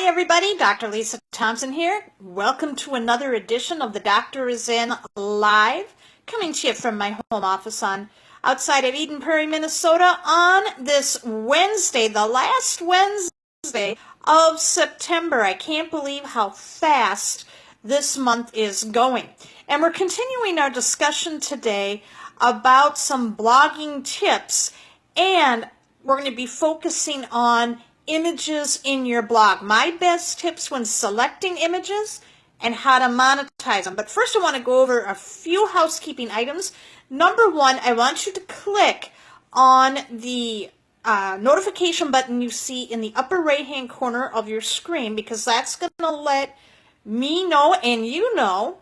Hi everybody, Dr. Lisa Thompson here. Welcome to another edition of The Doctor Is In Live, coming to you from my home office outside of Eden Prairie, Minnesota on this Wednesday, the last Wednesday of September. I can't believe how fast this month is going. And we're continuing our discussion today about some blogging tips, and we're going to be focusing on images in your blog. My best tips when selecting images and how to monetize them. But first I want to go over a few housekeeping items. Number one, I want you to click on the notification button you see in the upper right hand corner of your screen, because that's going to let me know and you know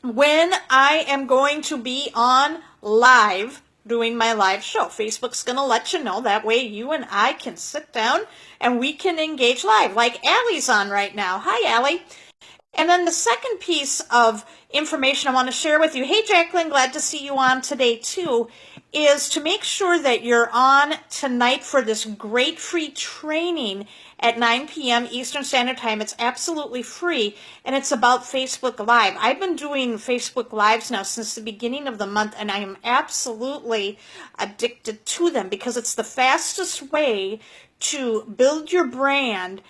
when I am going to be on live doing my live show. Facebook's going to let you know. That way you and I can sit down and we can engage live, like Allie's on right now. Hi, Allie. And then the second piece of information I want to share with you, hey, Jacqueline, glad to see you on today too, is to make sure that you're on tonight for this great free training at 9 p.m. Eastern Standard Time. It's absolutely free, and it's about Facebook Live. I've been doing Facebook Lives now since the beginning of the month, and I am absolutely addicted to them because it's the fastest way to build your brand,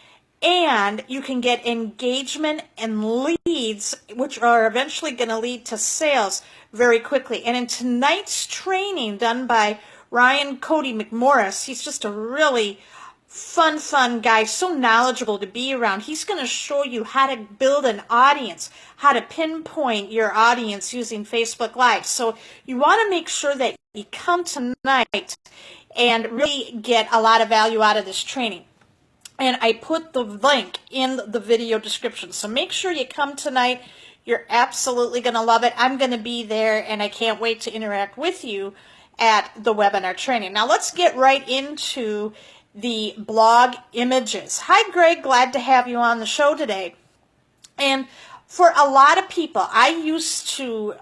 and you can get engagement and leads, which are eventually going to lead to sales very quickly. And in tonight's training done by Ryan Cody McMorris, he's just a really fun guy, so knowledgeable to be around. He's going to show you how to build an audience, how to pinpoint your audience using Facebook Live. So you want to make sure that you come tonight and really get a lot of value out of this training. And I put the link in the video description. So make sure you come tonight. You're absolutely going to love it. I'm going to be there, and I can't wait to interact with you at the webinar training. Now let's get right into the blog images. Hi, Greg. Glad to have you on the show today. And for a lot of people, I used to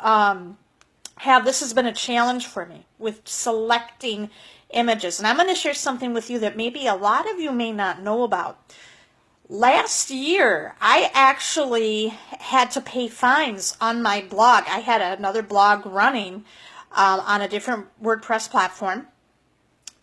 this has been a challenge for me with selecting images. And I'm going to share something with you that maybe a lot of you may not know about. Last year, I actually had to pay fines on my blog. I had another blog running on a different WordPress platform.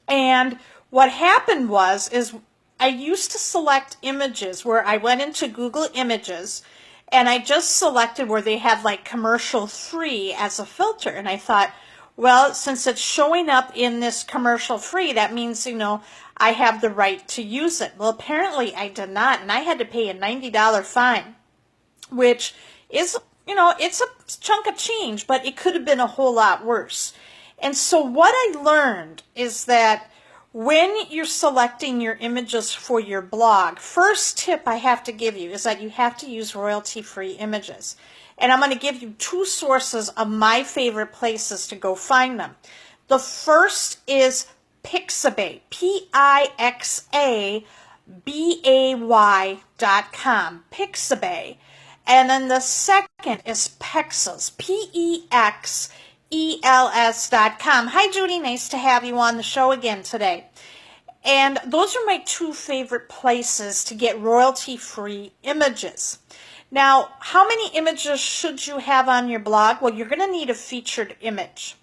And what happened is I used to select images where I went into Google Images and I just selected where they had like commercial free as a filter. And I thought, well, since it's showing up in this commercial free, that means, I have the right to use it. Well, apparently I did not, and I had to pay a $90 fine, which is, it's a chunk of change, but it could have been a whole lot worse. And so what I learned is that when you're selecting your images for your blog, first tip I have to give you is that you have to use royalty-free images. And I'm going to give you two sources of my favorite places to go find them. The first is Pixabay, Pixabay.com, Pixabay. And then the second is Pexels, Pexels.com. Hi, Judy. Nice to have you on the show again today. And those are my two favorite places to get royalty-free images. Now, how many images should you have on your blog? Well, you're going to need a featured image.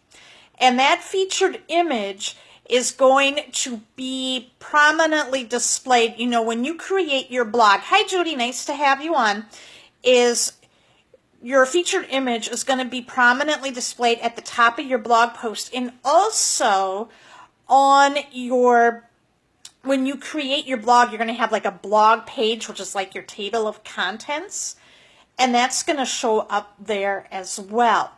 And that featured image is going to be prominently displayed. When you create your blog, hi, Judy, nice to have you on, your featured image is going to be prominently displayed at the top of your blog post, and also on when you create your blog, you're going to have like a blog page, which is like your table of contents, and that's going to show up there as well.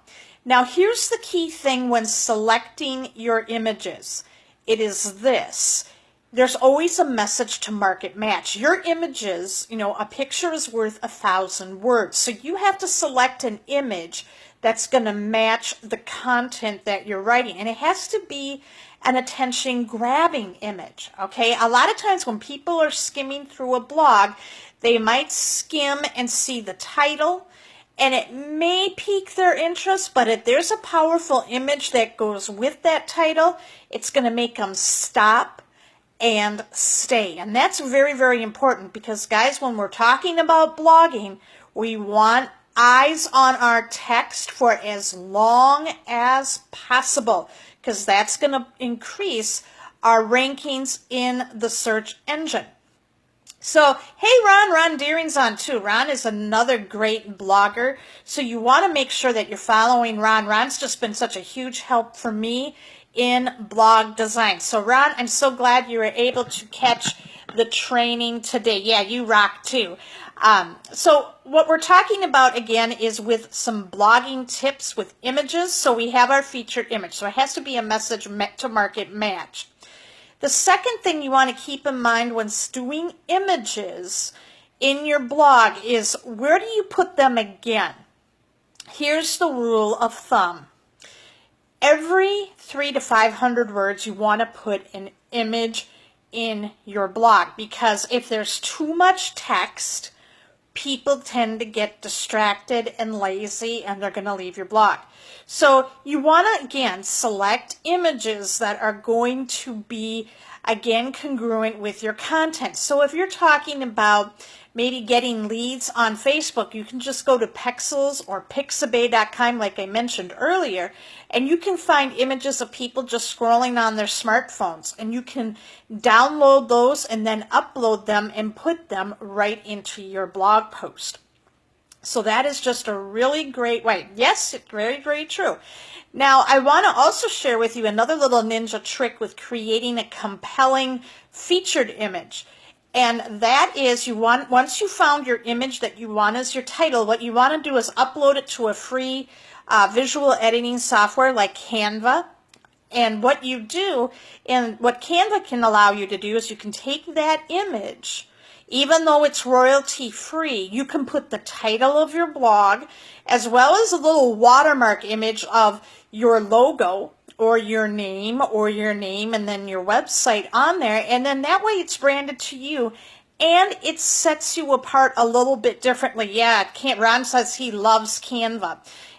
Now, here's the key thing when selecting your images. It is this. There's always a message to market match. Your images, a picture is worth 1,000 words. So you have to select an image that's going to match the content that you're writing. And it has to be an attention-grabbing image, okay? A lot of times when people are skimming through a blog, they might skim and see the title, and it may pique their interest, but if there's a powerful image that goes with that title, it's going to make them stop and stay. And that's very, very important because, guys, when we're talking about blogging, we want eyes on our text for as long as possible because that's going to increase our rankings in the search engine. So, hey, Ron Deering's on too. Ron is another great blogger. So you want to make sure that you're following Ron. Ron's just been such a huge help for me in blog design. So Ron, I'm so glad you were able to catch the training today. Yeah, you rock too. So what we're talking about again is with some blogging tips with images. So we have our featured image. So it has to be a message to market match. The second thing you want to keep in mind when doing images in your blog is where do you put them again? Here's the rule of thumb. Every 300 to 500 words you want to put an image in your blog because if there's too much text, people tend to get distracted and lazy and they're going to leave your blog. So you want to, again, select images that are going to be, again, congruent with your content. So if you're talking about maybe getting leads on Facebook, you can just go to Pexels or Pixabay.com like I mentioned earlier, and you can find images of people just scrolling on their smartphones, and you can download those and then upload them and put them right into your blog post. So that is just a really great way. Yes, it's very, very true. Now, I want to also share with you another little ninja trick with creating a compelling featured image. And that is once you found your image that you want as your title, what you want to do is upload it to a free visual editing software like Canva. And what you do, and what Canva can allow you to do is you can take that image, even though it's royalty free, you can put the title of your blog as well as a little watermark image of your logo or your name and then your website on there. And then that way it's branded to you and it sets you apart a little bit differently. Yeah, Ron says he loves Canva.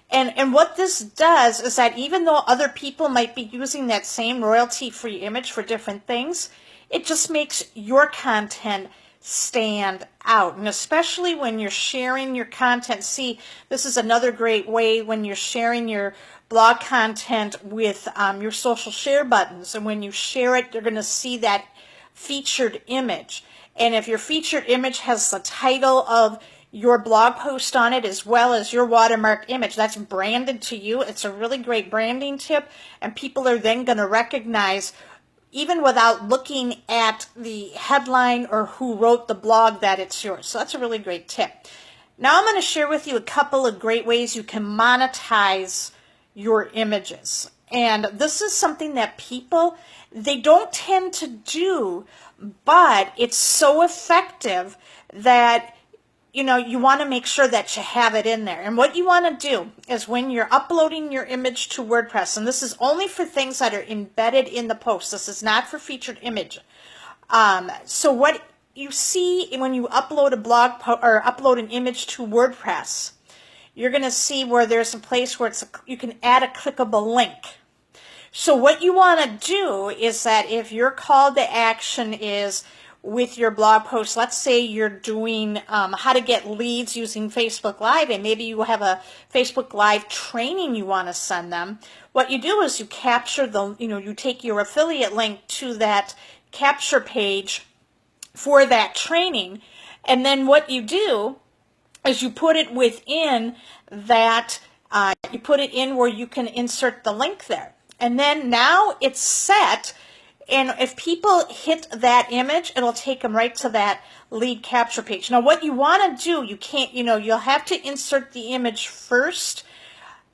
And what this does is that even though other people might be using that same royalty-free image for different things, it just makes your content stand out. And especially when you're sharing your content. See, this is another great way when you're sharing your blog content with your social share buttons. And when you share it, you're going to see that featured image. And if your featured image has the title of your blog post on it as well as your watermark image, that's branded to you. It's a really great branding tip, and people are then going to recognize, even without looking at the headline or who wrote the blog, that it's yours. So that's a really great tip. Now I'm going to share with you a couple of great ways you can monetize your images. And this is something that people, they don't tend to do, but it's so effective that you want to make sure that you have it in there. And what you want to do is when you're uploading your image to WordPress, and this is only for things that are embedded in the post. This is not for featured image. So what you see when you upload a blog or upload an image to WordPress, you're going to see where there's a place where you can add a clickable link. So what you want to do is that if your call to action is with your blog post, let's say you're doing how to get leads using Facebook Live, and maybe you have a Facebook Live training you want to send them. What you do is you capture you take your affiliate link to that capture page for that training, and then what you do is you put it within that, you put it in where you can insert the link there. And then now it's set. And if people hit that image, it'll take them right to that lead capture page. Now, what you want to do, you can't, you'll have to insert the image first,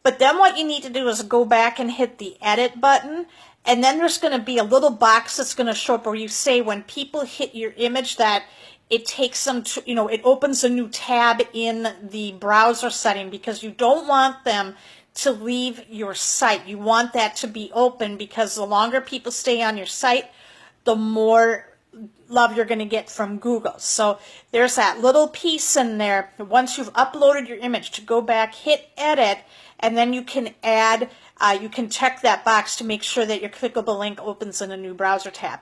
but then what you need to do is go back and hit the edit button, and then there's going to be a little box that's going to show up where you say when people hit your image that it takes them to, it opens a new tab in the browser setting because you don't want them to leave your site. You want that to be open because the longer people stay on your site, the more love you're going to get from Google. So there's that little piece in there. Once you've uploaded your image, to go back, hit edit, and then you can add, you can check that box to make sure that your clickable link opens in a new browser tab.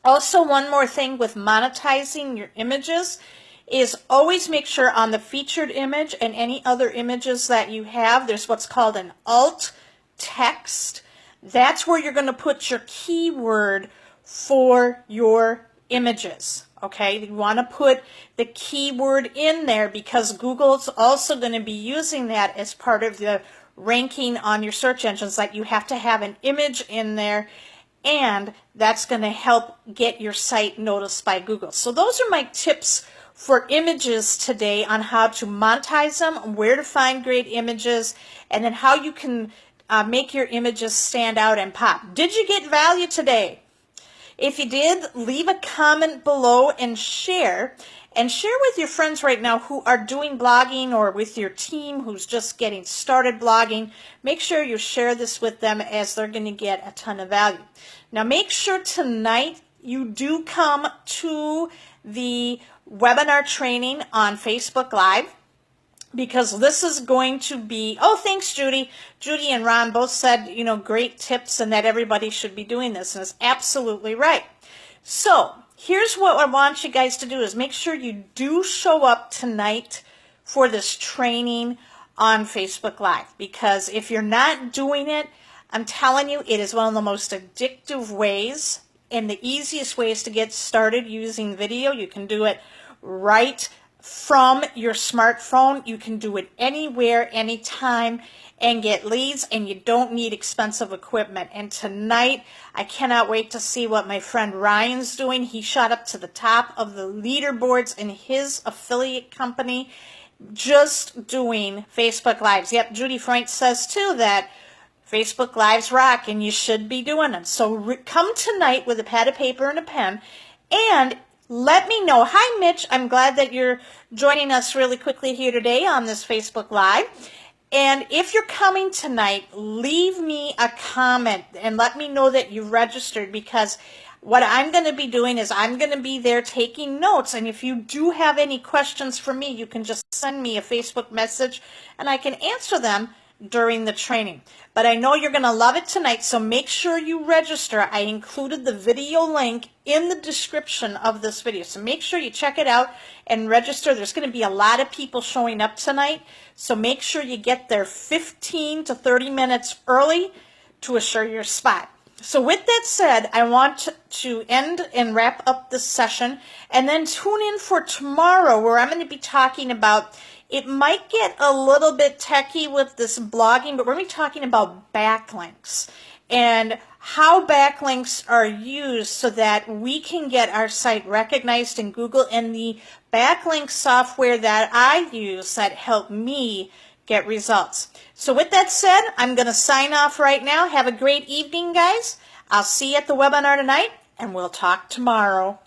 Also, one more thing with monetizing your images is always make sure on the featured image and any other images that you have, there's what's called an alt text. That's where you're going to put your keyword for your images. Okay, you want to put the keyword in there because Google's also going to be using that as part of the ranking on your search engines, that you have to have an image in there, and that's going to help get your site noticed by Google. So those are my tips for images today on how to monetize them, where to find great images, and then how you can make your images stand out and pop. Did you get value today? If you did, leave a comment below and share. And share with your friends right now who are doing blogging, or with your team who's just getting started blogging. Make sure you share this with them, as they're going to get a ton of value. Now make sure tonight you do come to the webinar training on Facebook Live, because this is going to be, oh, thanks, Judy. Judy and Ron both said, you know, great tips and that everybody should be doing this, and it's absolutely right. So here's what I want you guys to do is make sure you do show up tonight for this training on Facebook Live, because if you're not doing it, I'm telling you, it is one of the most addictive ways and the easiest ways to get started using video. You can do it right from your smartphone. You can do it anywhere, anytime, and get leads, and you don't need expensive equipment. And tonight, I cannot wait to see what my friend Ryan's doing. He shot up to the top of the leaderboards in his affiliate company just doing Facebook Lives. Yep, Judy Frank says too that Facebook Lives rock, and you should be doing them. So come tonight with a pad of paper and a pen, and let me know. Hi, Mitch. I'm glad that you're joining us really quickly here today on this Facebook Live. And if you're coming tonight, leave me a comment and let me know that you registered, because what I'm going to be doing is I'm going to be there taking notes. And if you do have any questions for me, you can just send me a Facebook message and I can answer them during the training. But I know you're going to love it tonight, so make sure you register. I included the video link in the description of this video, so make sure you check it out and register. There's going to be a lot of people showing up tonight, so make sure you get there 15 to 30 minutes early to assure your spot. So with that said, I want to end and wrap up this session, and then tune in for tomorrow, where I'm going to be talking about, it might get a little bit techy with this blogging, but we're going to be talking about backlinks and how backlinks are used so that we can get our site recognized in Google, and the backlink software that I use that help me get results. So with that said, I'm going to sign off right now. Have a great evening, guys. I'll see you at the webinar tonight, and we'll talk tomorrow.